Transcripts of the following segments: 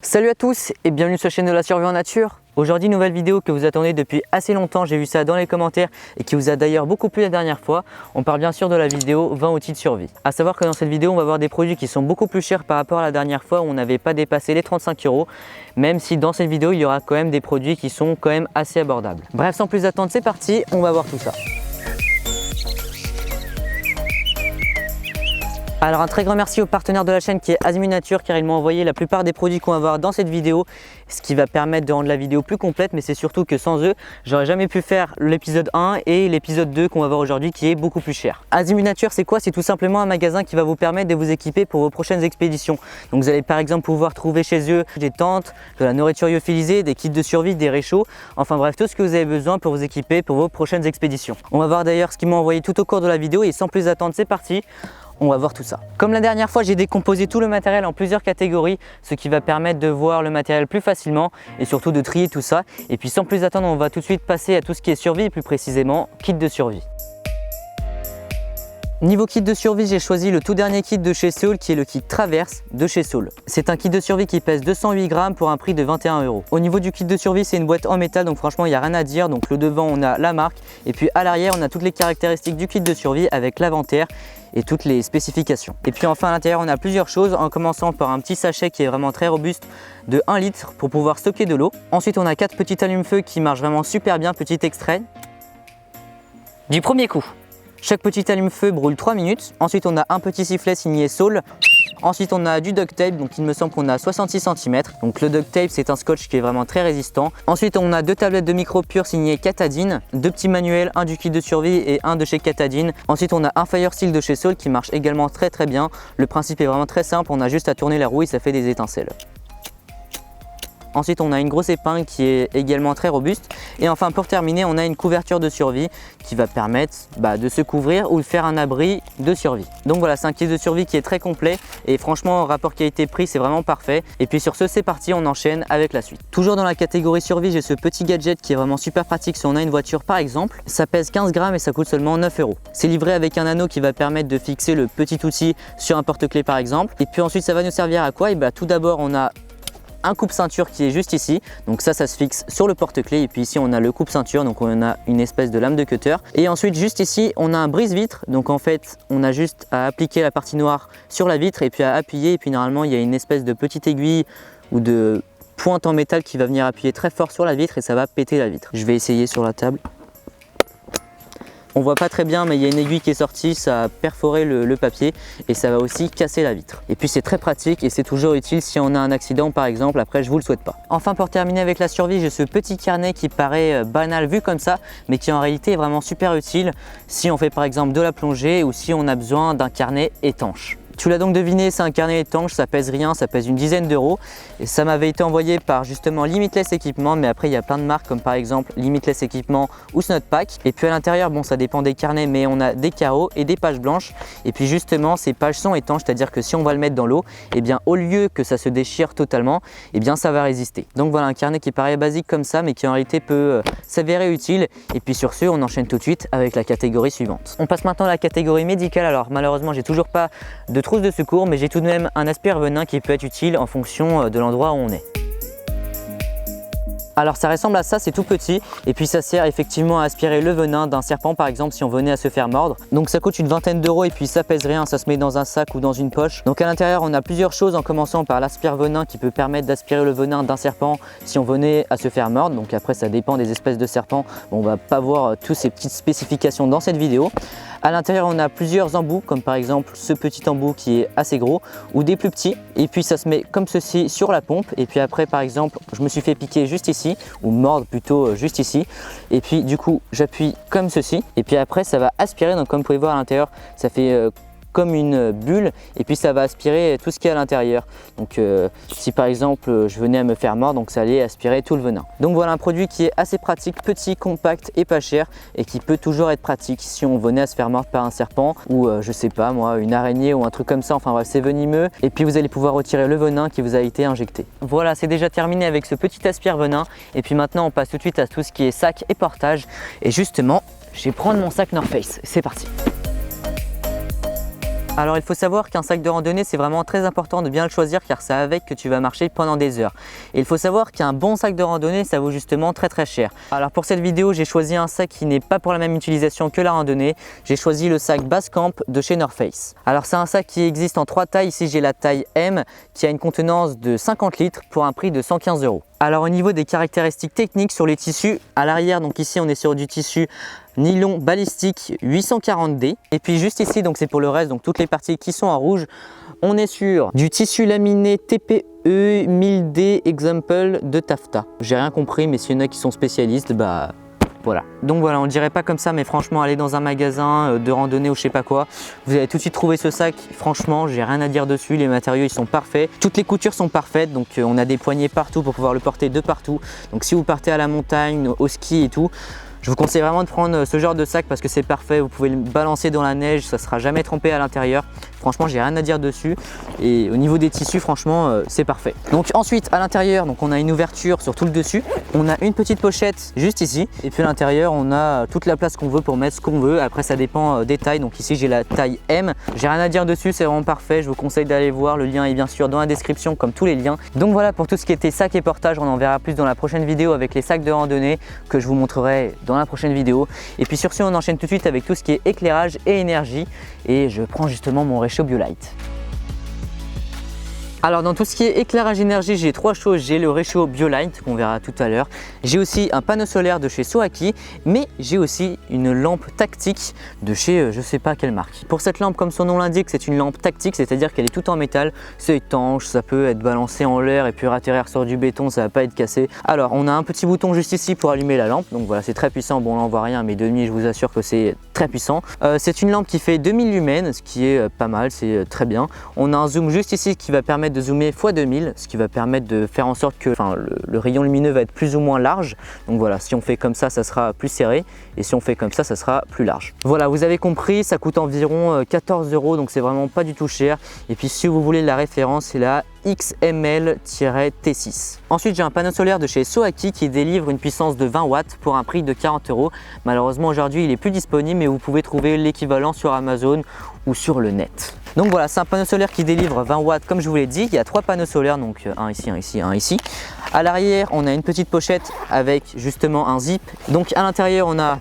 Salut à tous et bienvenue sur la chaîne de la survie en nature. Aujourd'hui, nouvelle vidéo que vous attendez depuis assez longtemps, j'ai vu ça dans les commentaires et qui vous a d'ailleurs beaucoup plu la dernière fois. On parle bien sûr de la vidéo 20 outils de survie. A savoir que dans cette vidéo, on va voir des produits qui sont beaucoup plus chers par rapport à la dernière fois où on n'avait pas dépassé les 35 €, même si dans cette vidéo, il y aura quand même des produits qui sont quand même assez abordables. Bref, sans plus attendre, c'est parti, on va voir tout ça. Alors un très grand merci au partenaire de la chaîne qui est Azimut Nature car il m'a envoyé la plupart des produits qu'on va voir dans cette vidéo, ce qui va permettre de rendre la vidéo plus complète, mais c'est surtout que sans eux, j'aurais jamais pu faire l'épisode 1 et l'épisode 2 qu'on va voir aujourd'hui qui est beaucoup plus cher. Azimut Nature, c'est quoi? C'est tout simplement un magasin qui va vous permettre de vous équiper pour vos prochaines expéditions. Donc vous allez par exemple pouvoir trouver chez eux des tentes, de la nourriture lyophilisée, des kits de survie, des réchauds, enfin bref tout ce que vous avez besoin pour vous équiper pour vos prochaines expéditions. On va voir d'ailleurs ce qu'ils m'ont envoyé tout au cours de la vidéo et sans plus attendre, c'est parti. On va voir tout ça. Comme la dernière fois, j'ai décomposé tout le matériel en plusieurs catégories, ce qui va permettre de voir le matériel plus facilement et surtout de trier tout ça. Et puis sans plus attendre, on va tout de suite passer à tout ce qui est survie et plus précisément kit de survie. Niveau kit de survie, j'ai choisi le tout dernier kit de chez Saul qui est le kit Traverse de chez Saul. C'est un kit de survie qui pèse 208 grammes pour un prix de 21 €. Au niveau du kit de survie, c'est une boîte en métal, donc franchement il n'y a rien à dire. Donc le devant on a la marque et puis à l'arrière on a toutes les caractéristiques du kit de survie avec l'inventaire et toutes les spécifications. Et puis enfin à l'intérieur on a plusieurs choses, en commençant par un petit sachet qui est vraiment très robuste de 1 litre pour pouvoir stocker de l'eau. Ensuite on a 4 petits allume-feu qui marchent vraiment super bien, petit extrait du premier coup. Chaque petit allume-feu brûle 3 minutes. Ensuite, on a un petit sifflet signé Saul. Ensuite, on a du duct tape, donc il me semble qu'on a 66 cm. Donc le duct tape, c'est un scotch qui est vraiment très résistant. Ensuite, on a 2 tablettes de micro pur signées Katadyn, 2 petits manuels, un du kit de survie et un de chez Katadyn. Ensuite, on a un Fire Steel de chez Saul qui marche également très bien. Le principe est vraiment très simple, on a juste à tourner la roue et ça fait des étincelles. Ensuite, on a une grosse épingle qui est également très robuste. Et enfin, pour terminer, on a une couverture de survie qui va permettre de se couvrir ou de faire un abri de survie. Donc voilà, c'est un kit de survie qui est très complet et franchement, rapport qualité-prix, c'est vraiment parfait. Et puis sur ce, c'est parti, on enchaîne avec la suite. Toujours dans la catégorie survie, j'ai ce petit gadget qui est vraiment super pratique si on a une voiture par exemple. Ça pèse 15 grammes et ça coûte seulement 9 €. C'est livré avec un anneau qui va permettre de fixer le petit outil sur un porte-clés par exemple. Et puis ensuite, ça va nous servir à quoi? Tout d'abord, on a un coupe-ceinture qui est juste ici, donc ça se fixe sur le porte-clés et puis ici on a le coupe-ceinture, donc on a une espèce de lame de cutter et ensuite juste ici on a un brise-vitre, donc en fait on a juste à appliquer la partie noire sur la vitre et puis à appuyer et puis normalement il y a une espèce de petite aiguille ou de pointe en métal qui va venir appuyer très fort sur la vitre et ça va péter la vitre. Je vais essayer sur la table. On voit pas très bien mais il y a une aiguille qui est sortie, ça a perforé le papier et ça va aussi casser la vitre. Et puis c'est très pratique et c'est toujours utile si on a un accident par exemple, après je vous le souhaite pas. Enfin pour terminer avec la survie, j'ai ce petit carnet qui paraît banal vu comme ça mais qui en réalité est vraiment super utile si on fait par exemple de la plongée ou si on a besoin d'un carnet étanche. Tu l'as donc deviné, c'est un carnet étanche, ça pèse rien, ça pèse une dizaine d'euros et ça m'avait été envoyé par justement Limitless Équipement, mais après il y a plein de marques comme par exemple Limitless Équipement ou Snodpack. Et puis à l'intérieur, bon ça dépend des carnets, mais on a des carreaux et des pages blanches et puis justement ces pages sont étanches, c'est-à-dire que si on va le mettre dans l'eau, au lieu que ça se déchire totalement, ça va résister. Donc voilà un carnet qui paraît basique comme ça mais qui en réalité peut s'avérer utile. Et puis sur ce, on enchaîne tout de suite avec la catégorie suivante. On passe maintenant à la catégorie médicale. Alors malheureusement j'ai toujours pas de trousse de secours, mais j'ai tout de même un aspire-venin qui peut être utile en fonction de l'endroit où on est. Alors ça ressemble à ça, c'est tout petit et puis ça sert effectivement à aspirer le venin d'un serpent par exemple si on venait à se faire mordre. Donc ça coûte une vingtaine d'euros et puis ça pèse rien, ça se met dans un sac ou dans une poche. Donc à l'intérieur on a plusieurs choses en commençant par l'aspire-venin qui peut permettre d'aspirer le venin d'un serpent si on venait à se faire mordre. Donc après ça dépend des espèces de serpents, bon, on va pas voir toutes ces petites spécifications dans cette vidéo. À l'intérieur on a plusieurs embouts comme par exemple ce petit embout qui est assez gros ou des plus petits et puis ça se met comme ceci sur la pompe et puis après par exemple je me suis fait piquer juste ici ou mordre plutôt juste ici et puis du coup j'appuie comme ceci et puis après ça va aspirer, donc comme vous pouvez voir à l'intérieur ça fait comme une bulle et puis ça va aspirer tout ce qu'il y a à l'intérieur. Donc si par exemple je venais à me faire mordre, donc ça allait aspirer tout le venin. Donc voilà un produit qui est assez pratique, petit, compact et pas cher et qui peut toujours être pratique si on venait à se faire mordre par un serpent ou je sais pas moi une araignée ou un truc comme ça, enfin bref c'est venimeux et puis vous allez pouvoir retirer le venin qui vous a été injecté. Voilà, c'est déjà terminé avec ce petit aspire-venin et puis maintenant on passe tout de suite à tout ce qui est sac et portage et justement je vais prendre mon sac North Face, c'est parti. Alors il faut savoir qu'un sac de randonnée, c'est vraiment très important de bien le choisir car c'est avec que tu vas marcher pendant des heures. Et il faut savoir qu'un bon sac de randonnée, ça vaut justement très cher. Alors pour cette vidéo, j'ai choisi un sac qui n'est pas pour la même utilisation que la randonnée. J'ai choisi le sac Basecamp de chez North Face. Alors c'est un sac qui existe en 3 tailles. Ici j'ai la taille M qui a une contenance de 50 litres pour un prix de 115 €. Alors au niveau des caractéristiques techniques sur les tissus, à l'arrière, donc ici on est sur du tissu nylon balistique 840D. Et puis juste ici, donc c'est pour le reste, donc toutes les parties qui sont en rouge, on est sur du tissu laminé TPE 1000D Example de taffetas. J'ai rien compris, mais s'il y en a qui sont spécialistes, bah voilà. Donc voilà, on ne dirait pas comme ça, mais franchement, aller dans un magasin de randonnée ou je sais pas quoi, vous allez tout de suite trouver ce sac. Franchement, j'ai rien à dire dessus, les matériaux ils sont parfaits, toutes les coutures sont parfaites, donc on a des poignées partout pour pouvoir le porter de partout. Donc si vous partez à la montagne, au ski et tout, je vous conseille vraiment de prendre ce genre de sac parce que c'est parfait, vous pouvez le balancer dans la neige, ça ne sera jamais trempé à l'intérieur. Franchement, j'ai rien à dire dessus. Et au niveau des tissus, franchement, c'est parfait. Donc ensuite, à l'intérieur, donc on a une ouverture sur tout le dessus. On a une petite pochette juste ici. Et puis à l'intérieur, on a toute la place qu'on veut pour mettre ce qu'on veut. Après, ça dépend des tailles. Donc ici, j'ai la taille M. J'ai rien à dire dessus, c'est vraiment parfait. Je vous conseille d'aller voir. Le lien est bien sûr dans la description, comme tous les liens. Donc voilà pour tout ce qui était sac et portage. On en verra plus dans la prochaine vidéo avec les sacs de randonnée que je vous montrerai dans la prochaine vidéo. Et puis sur ce, on enchaîne tout de suite avec tout ce qui est éclairage et énergie. Et je prends justement mon réchaud BioLite. Alors dans tout ce qui est éclairage énergie, j'ai 3 choses. J'ai le réchaud BioLite qu'on verra tout à l'heure. J'ai aussi un panneau solaire de chez Soaki, mais j'ai aussi une lampe tactique de chez je sais pas quelle marque. Pour cette lampe, comme son nom l'indique, c'est une lampe tactique, c'est-à-dire qu'elle est toute en métal, c'est étanche, ça peut être balancé en l'air et puis atterrir sur du béton, ça va pas être cassé. Alors on a un petit bouton juste ici pour allumer la lampe, donc voilà, c'est très puissant. Bon là on voit rien, mais de nuit je vous assure que c'est très puissant. C'est une lampe qui fait 2000 lumens, ce qui est pas mal, c'est très bien. On a un zoom juste ici qui va permettre de zoomer x 2000, ce qui va permettre de faire en sorte que le rayon lumineux va être plus ou moins large. Donc voilà, si on fait comme ça sera plus serré, et si on fait comme ça sera plus large. Voilà, vous avez compris, ça coûte environ 14 €, donc c'est vraiment pas du tout cher. Et puis si vous voulez la référence, c'est la XML-T6. Ensuite, j'ai un panneau solaire de chez Soaki qui délivre une puissance de 20 watts pour un prix de 40 €. Malheureusement aujourd'hui il est plus disponible, mais vous pouvez trouver l'équivalent sur Amazon ou sur le net. Donc voilà, c'est un panneau solaire qui délivre 20 watts comme je vous l'ai dit. Il y a 3 panneaux solaires, donc un ici, un ici, un ici. À l'arrière, on a une petite pochette avec justement un zip. Donc à l'intérieur, on a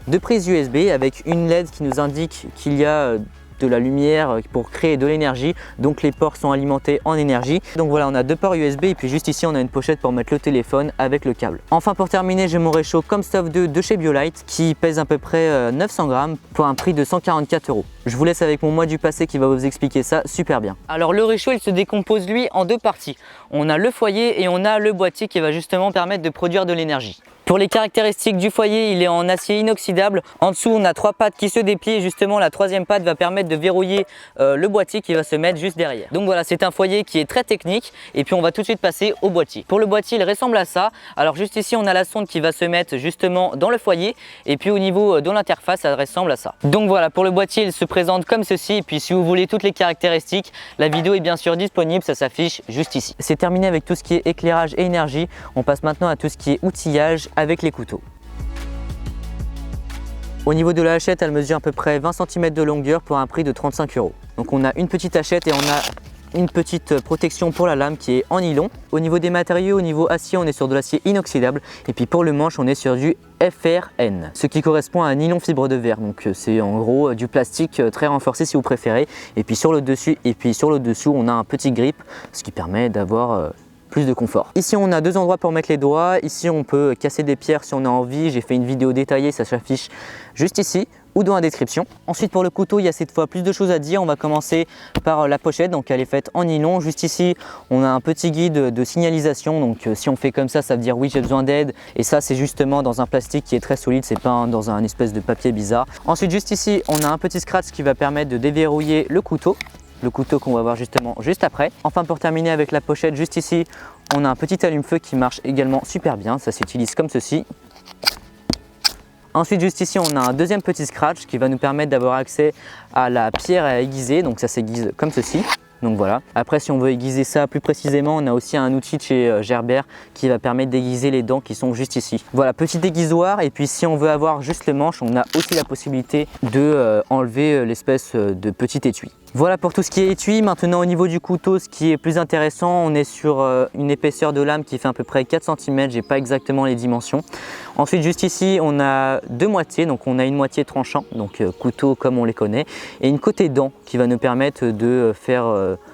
2 prises USB avec une LED qui nous indique qu'il y a de la lumière pour créer de l'énergie, donc les ports sont alimentés en énergie. Donc voilà, on a 2 ports USB et puis juste ici on a une pochette pour mettre le téléphone avec le câble. Enfin pour terminer, j'ai mon réchaud Comstof 2 de chez BioLite qui pèse à peu près 900 grammes pour un prix de 144 €. Je vous laisse avec mon moi du passé qui va vous expliquer ça super bien. Alors le réchaud, il se décompose lui en 2 parties. On a le foyer et on a le boîtier qui va justement permettre de produire de l'énergie. Pour les caractéristiques du foyer, il est en acier inoxydable. En dessous, on a 3 pattes qui se déplient et justement la 3e patte va permettre de verrouiller le boîtier qui va se mettre juste derrière. Donc voilà, c'est un foyer qui est très technique et puis on va tout de suite passer au boîtier. Pour le boîtier, il ressemble à ça. Alors juste ici, on a la sonde qui va se mettre justement dans le foyer et puis au niveau de l'interface, ça ressemble à ça. Donc voilà, pour le boîtier, il se présente comme ceci et puis si vous voulez toutes les caractéristiques, la vidéo est bien sûr disponible, ça s'affiche juste ici. C'est terminé avec tout ce qui est éclairage et énergie. On passe maintenant à tout ce qui est outillage avec les couteaux. Au niveau de la hachette, elle mesure à peu près 20 cm de longueur pour un prix de 35 €. Donc on a une petite hachette et on a une petite protection pour la lame qui est en nylon. Au niveau des matériaux, au niveau acier, on est sur de l'acier inoxydable et puis pour le manche, on est sur du FRN, ce qui correspond à un nylon fibre de verre. Donc c'est en gros du plastique très renforcé si vous préférez. Et puis sur le dessus on a un petit grip, ce qui permet d'avoir plus de confort. Ici on a 2 endroits pour mettre les doigts. Ici on peut casser des pierres si on a envie. J'ai fait une vidéo détaillée, ça s'affiche juste ici ou dans la description. Ensuite pour le couteau, il y a cette fois plus de choses à dire. On va commencer par la pochette, donc elle est faite en nylon. Juste ici on a un petit guide de signalisation, donc si on fait comme ça, ça veut dire oui j'ai besoin d'aide, et ça c'est justement dans un plastique qui est très solide, c'est pas dans un espèce de papier bizarre. Ensuite juste ici on a un petit scratch qui va permettre de déverrouiller le couteau qu'on va voir justement juste après. Enfin pour terminer avec la pochette, juste ici on a un petit allume-feu qui marche également super bien, ça s'utilise comme ceci. Ensuite juste ici on a un deuxième petit scratch qui va nous permettre d'avoir accès à la pierre à aiguiser, donc ça s'aiguise comme ceci. Donc voilà. Après si on veut aiguiser ça plus précisément, on a aussi un outil de chez Gerber qui va permettre d'aiguiser les dents qui sont juste ici. Voilà, petit aiguisoir. Et puis si on veut avoir juste le manche, on a aussi la possibilité de enlever l'espèce de petit étui. Voilà pour tout ce qui est étui. Maintenant au niveau du couteau, ce qui est plus intéressant, on est sur une épaisseur de lame qui fait à peu près 4 cm, j'ai pas exactement les dimensions. Ensuite juste ici on a deux moitiés, donc on a une moitié tranchant, donc couteau comme on les connaît, et une côté dent qui va nous permettre de faire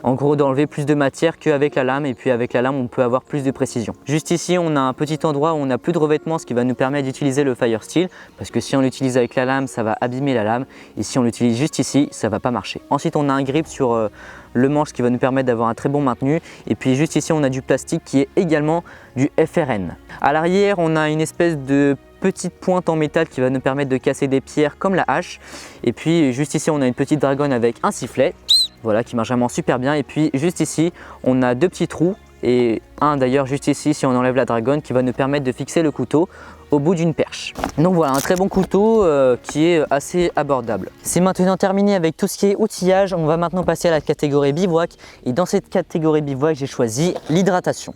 en gros d'enlever plus de matière qu'avec la lame, et puis avec la lame on peut avoir plus de précision. Juste ici on a un petit endroit où on n'a plus de revêtement, ce qui va nous permettre d'utiliser le fire steel, parce que si on l'utilise avec la lame ça va abîmer la lame, et si on l'utilise juste ici ça va pas marcher. Ensuite on a un grip sur le manche qui va nous permettre d'avoir un très bon maintenu, et puis juste ici on a du plastique qui est également du FRN. À l'arrière on a une espèce de petite pointe en métal qui va nous permettre de casser des pierres comme la hache, et puis juste ici on a une petite dragonne avec un sifflet, voilà, qui marche vraiment super bien, et puis juste ici on a deux petits trous, et un d'ailleurs juste ici si on enlève la dragonne, qui va nous permettre de fixer le couteau au bout d'une perche. Donc voilà, un très bon couteau qui est assez abordable. C'est maintenant terminé avec tout ce qui est outillage. On va maintenant passer à la catégorie bivouac, et dans cette catégorie bivouac j'ai choisi l'hydratation.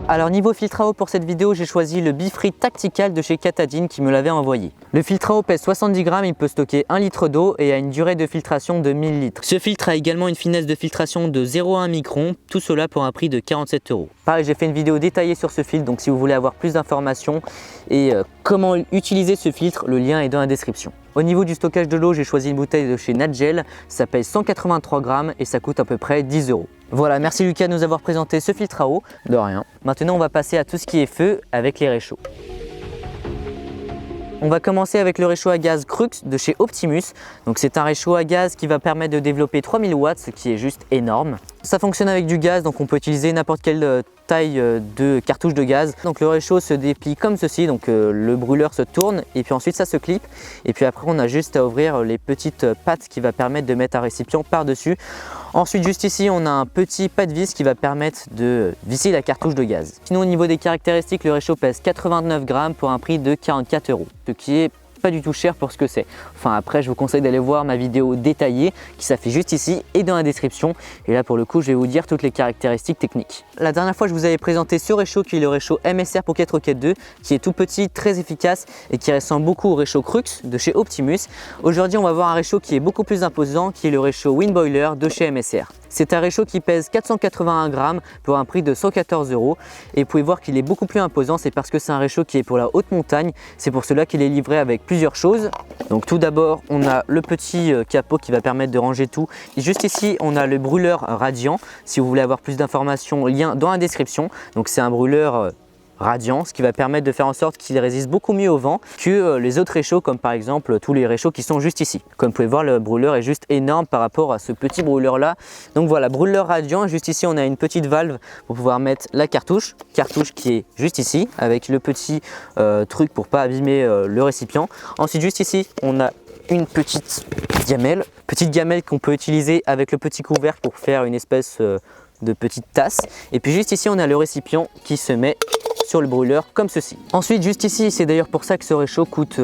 Alors niveau filtre à eau pour cette vidéo, j'ai choisi le Bifree Tactical de chez Katadyn qui me l'avait envoyé. Le filtre à eau pèse 70 grammes, il peut stocker 1 litre d'eau et a une durée de filtration de 1000 litres. Ce filtre a également une finesse de filtration de 0,1 micron, tout cela pour un prix de 47 €. Pareil, j'ai fait une vidéo détaillée sur ce filtre, donc si vous voulez avoir plus d'informations et comment utiliser ce filtre, le lien est dans la description. Au niveau du stockage de l'eau, j'ai choisi une bouteille de chez Natgel, ça pèse 183 grammes et ça coûte à peu près 10 €. Voilà, merci Lucas de nous avoir présenté ce filtre à eau. De rien. Maintenant, on va passer à tout ce qui est feu avec les réchauds. On va commencer avec le réchaud à gaz Crux de chez Optimus. Donc c'est un réchaud à gaz qui va permettre de développer 3000 watts, ce qui est juste énorme. Ça fonctionne avec du gaz, donc on peut utiliser n'importe quelle taille de cartouche de gaz. Donc le réchaud se déplie comme ceci, donc le brûleur se tourne et puis ensuite ça se clip. Et puis après on a juste à ouvrir les petites pattes qui va permettre de mettre un récipient par-dessus. Ensuite juste ici on a un petit pas de vis qui va permettre de visser la cartouche de gaz. Sinon au niveau des caractéristiques, le réchaud pèse 89 grammes pour un prix de 44 €, ce qui est pas du tout cher pour ce que c'est. Enfin après je vous conseille d'aller voir ma vidéo détaillée qui s'affiche juste ici et dans la description, et là pour le coup je vais vous dire toutes les caractéristiques techniques. La dernière fois je vous avais présenté ce réchaud qui est le réchaud MSR Pocket Rocket 2, qui est tout petit, très efficace et qui ressemble beaucoup au réchaud Crux de chez Optimus. Aujourd'hui on va voir un réchaud qui est beaucoup plus imposant, qui est le réchaud Wind Boiler de chez MSR. C'est un réchaud qui pèse 481 grammes pour un prix de 114 € et vous pouvez voir qu'il est beaucoup plus imposant, c'est parce que c'est un réchaud qui est pour la haute montagne, c'est pour cela qu'il est livré avec plusieurs choses. Donc tout d'abord on a le petit capot qui va permettre de ranger tout, et juste ici on a le brûleur radiant. Si vous voulez avoir plus d'informations, lien dans la description. Donc c'est un brûleur radiant, ce qui va permettre de faire en sorte qu'il résiste beaucoup mieux au vent que les autres réchauds, comme par exemple tous les réchauds qui sont juste ici. Comme vous pouvez voir, le brûleur est juste énorme par rapport à ce petit brûleur là. Donc voilà, brûleur radiant. Juste ici on a une petite valve pour pouvoir mettre la cartouche qui est juste ici avec le petit truc pour pas abîmer le récipient. Ensuite juste ici on a une petite gamelle qu'on peut utiliser avec le petit couvercle pour faire une espèce de petite tasse. Et puis juste ici on a le récipient qui se met sur le brûleur comme ceci. Ensuite juste ici, c'est d'ailleurs pour ça que ce réchaud coûte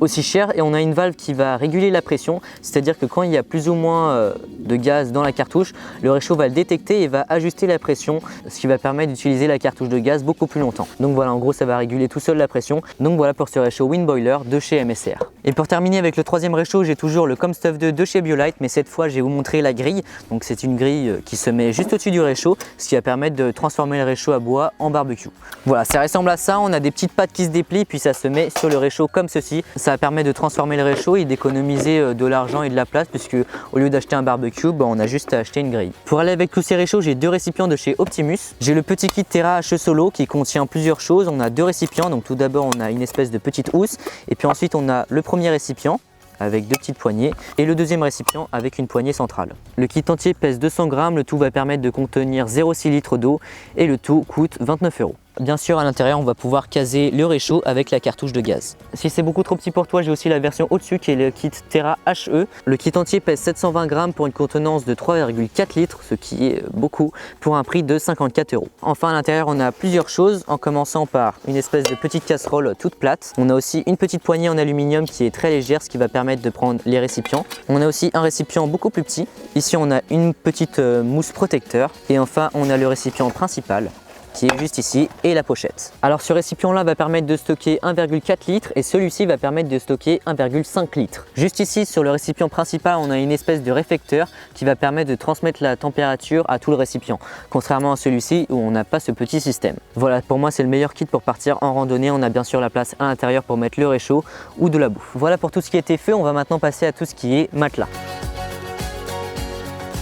aussi cher, et on a une valve qui va réguler la pression, c'est-à-dire que quand il y a plus ou moins de gaz dans la cartouche, le réchaud va le détecter et va ajuster la pression, ce qui va permettre d'utiliser la cartouche de gaz beaucoup plus longtemps. Donc voilà, en gros ça va réguler tout seul la pression. Donc voilà pour ce réchaud Wind Boiler de chez MSR. Et pour terminer avec le troisième réchaud, j'ai toujours le Comstuff 2 de chez BioLite, mais cette fois je vais vous montrer la grille. Donc c'est une grille qui se met juste au-dessus du réchaud, ce qui va permettre de transformer le réchaud à bois en barbecue. Voilà, ça ressemble à ça, on a des petites pattes qui se déplient puis ça se met sur le réchaud comme ceci. Ça va permettre de transformer le réchaud et d'économiser de l'argent et de la place, puisque au lieu d'acheter un barbecue, on a juste à acheter une grille. Pour aller avec tous ces réchauds, j'ai deux récipients de chez Optimus. J'ai le petit kit Terra HE Solo qui contient plusieurs choses. On a deux récipients, donc tout d'abord on a une espèce de petite housse, et puis ensuite on a le premier récipient avec deux petites poignées et le deuxième récipient avec une poignée centrale. Le kit entier pèse 200 grammes, le tout va permettre de contenir 0,6 litres d'eau et le tout coûte 29 €. Bien sûr à l'intérieur on va pouvoir caser le réchaud avec la cartouche de gaz. Si c'est beaucoup trop petit pour toi, j'ai aussi la version au-dessus qui est le kit Terra HE. Le kit entier pèse 720 grammes pour une contenance de 3,4 litres, ce qui est beaucoup, pour un prix de 54 €. Enfin à l'intérieur on a plusieurs choses, en commençant par une espèce de petite casserole toute plate. On a aussi une petite poignée en aluminium qui est très légère, ce qui va permettre de prendre les récipients. On a aussi un récipient beaucoup plus petit. Ici on a une petite mousse protecteur, et enfin on a le récipient principal qui est juste ici et la pochette. Alors ce récipient là va permettre de stocker 1,4 litres et celui-ci va permettre de stocker 1,5 litres. Juste ici sur le récipient principal on a une espèce de réflecteur qui va permettre de transmettre la température à tout le récipient, contrairement à celui-ci où on n'a pas ce petit système. Voilà, pour moi c'est le meilleur kit pour partir en randonnée. On a bien sûr la place à l'intérieur pour mettre le réchaud ou de la bouffe. Voilà pour tout ce qui était fait, on va maintenant passer à tout ce qui est matelas.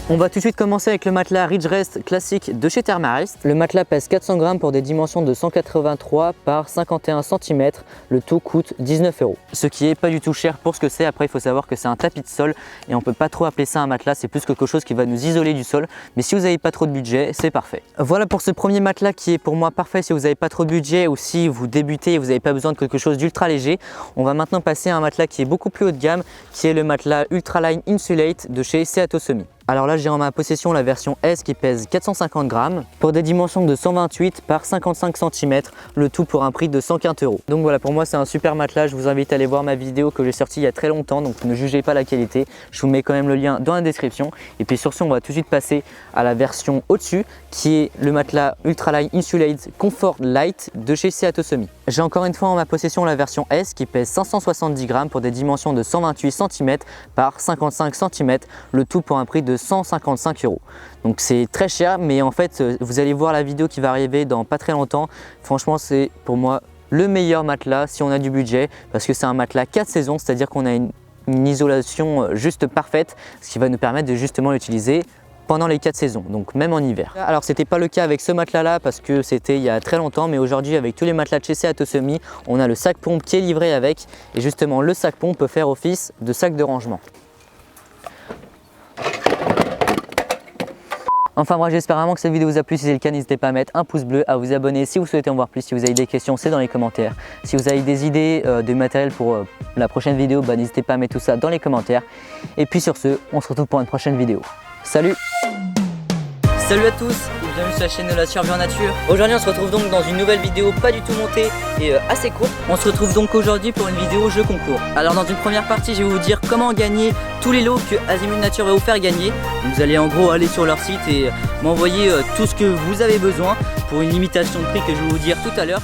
On va tout de suite commencer avec le matelas Ridgerest classique de chez Thermarest. Le matelas pèse 400 grammes pour des dimensions de 183 par 51 cm. Le tout coûte 19 €. Ce qui est pas du tout cher pour ce que c'est. Après, il faut savoir que c'est un tapis de sol et on peut pas trop appeler ça un matelas. C'est plus quelque chose qui va nous isoler du sol. Mais si vous n'avez pas trop de budget, c'est parfait. Voilà pour ce premier matelas qui est pour moi parfait si vous n'avez pas trop de budget ou si vous débutez et vous n'avez pas besoin de quelque chose d'ultra léger. On va maintenant passer à un matelas qui est beaucoup plus haut de gamme, qui est le matelas Ultraline Insulate de chez Seato Semi. Alors là j'ai en ma possession la version S qui pèse 450 grammes pour des dimensions de 128 par 55 cm, le tout pour un prix de 115 €. Donc voilà, pour moi c'est un super matelas, je vous invite à aller voir ma vidéo que j'ai sortie il y a très longtemps, donc ne jugez pas la qualité, je vous mets quand même le lien dans la description. Et puis sur ce on va tout de suite passer à la version au-dessus qui est le matelas Ultraline Insulate Comfort Light de chez Seato Semi. J'ai encore une fois en ma possession la version S qui pèse 570 grammes pour des dimensions de 128 cm par 55 cm, le tout pour un prix de 155 €. Donc c'est très cher, mais en fait vous allez voir la vidéo qui va arriver dans pas très longtemps. Franchement c'est pour moi le meilleur matelas si on a du budget, parce que c'est un matelas 4 saisons, c'est à dire qu'on a une isolation juste parfaite, ce qui va nous permettre de justement l'utiliser pendant les 4 saisons, donc même en hiver. Alors c'était pas le cas avec ce matelas là parce que c'était il y a très longtemps, mais aujourd'hui avec tous les matelas de chez Seato Semi, on a le sac pompe qui est livré avec, et justement le sac pompe peut faire office de sac de rangement. Enfin bref, j'espère vraiment que cette vidéo vous a plu. Si c'est le cas, n'hésitez pas à mettre un pouce bleu, à vous abonner si vous souhaitez en voir plus. Si vous avez des questions, c'est dans les commentaires. Si vous avez des idées de matériel pour la prochaine vidéo, n'hésitez pas à mettre tout ça dans les commentaires. Et puis sur ce, on se retrouve pour une prochaine vidéo. Salut! Salut à tous et bienvenue sur la chaîne de la survie en nature. Aujourd'hui on se retrouve donc dans une nouvelle vidéo pas du tout montée et assez courte. On se retrouve donc aujourd'hui pour une vidéo jeu concours. Alors dans une première partie je vais vous dire comment gagner tous les lots que Azimut Nature va vous faire gagner. Vous allez en gros aller sur leur site et m'envoyer tout ce que vous avez besoin pour une limitation de prix que je vais vous dire tout à l'heure.